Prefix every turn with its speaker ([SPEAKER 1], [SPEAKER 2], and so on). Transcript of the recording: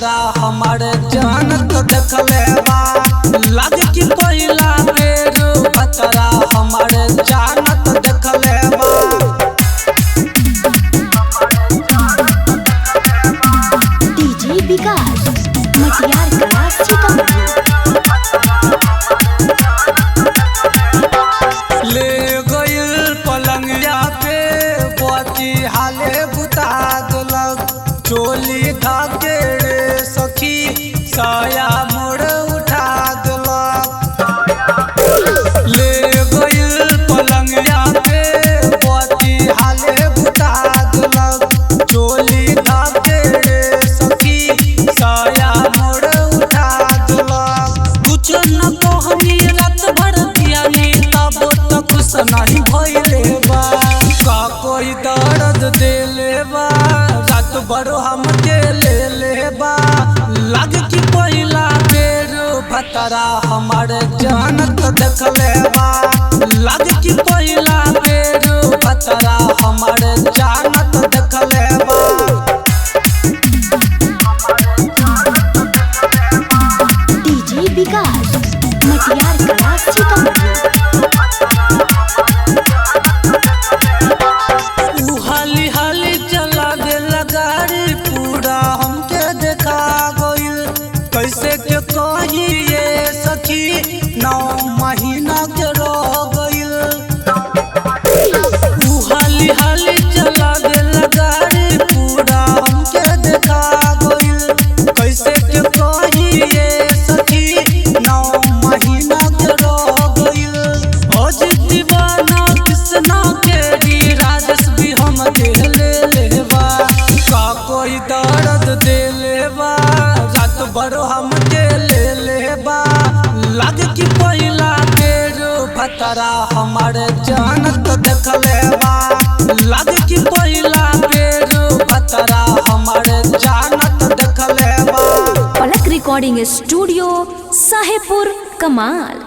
[SPEAKER 1] भतरा हमारे जानत देखले बा लागे कि पहिला बेर भतरा हमारे जानत देखले बा।
[SPEAKER 2] डीजे विकास मटियार कला सीतामढ़ी।
[SPEAKER 1] ले गइल पलंगिया पे बती हाले बुता देलक चोली धाके रे सखी साया मोड़ उठा देलक। ले गइल पलंगिया पे बती हाले बुता देलक चोली धाके रे सखी साया मोड़ उठा देलक। कुछ न कहनी रात भर पियानी तब तो खुश नहीं भइले बा का कोई दर्द देले बा रात भर हमके ले ले बा लागे कि पहिला बेर भतरा हमारे जानत देखले बा लागे कि पहिला बेर भतरा हमारे जानत देखले बा।
[SPEAKER 2] डीजे विकास मटियार कला सीतामढ़ी।
[SPEAKER 1] हाली हाली चला देला गाड़ी पूरा हमके देखा गइल कैसे के कही ये सखी 9 महीना के रह गइल। हाली हाली चला देला गाड़ी पूरा हमके देखा गइल कैसे के कही ये सखी 9 महीना के रह गइल। आज दीवाना किसना के राजस भी हम ले लेबा का कोई दर्द दे लेबा रात भर हमके ले लेबा लागे कि पहिला बेर भतरा हमारे जानत देखले बा लागे कि पहिला बेर भतरा हमारे जानत देखले बा।
[SPEAKER 2] पलक रिकॉर्डिंग स्टूडियो साहेबपुर कमाल।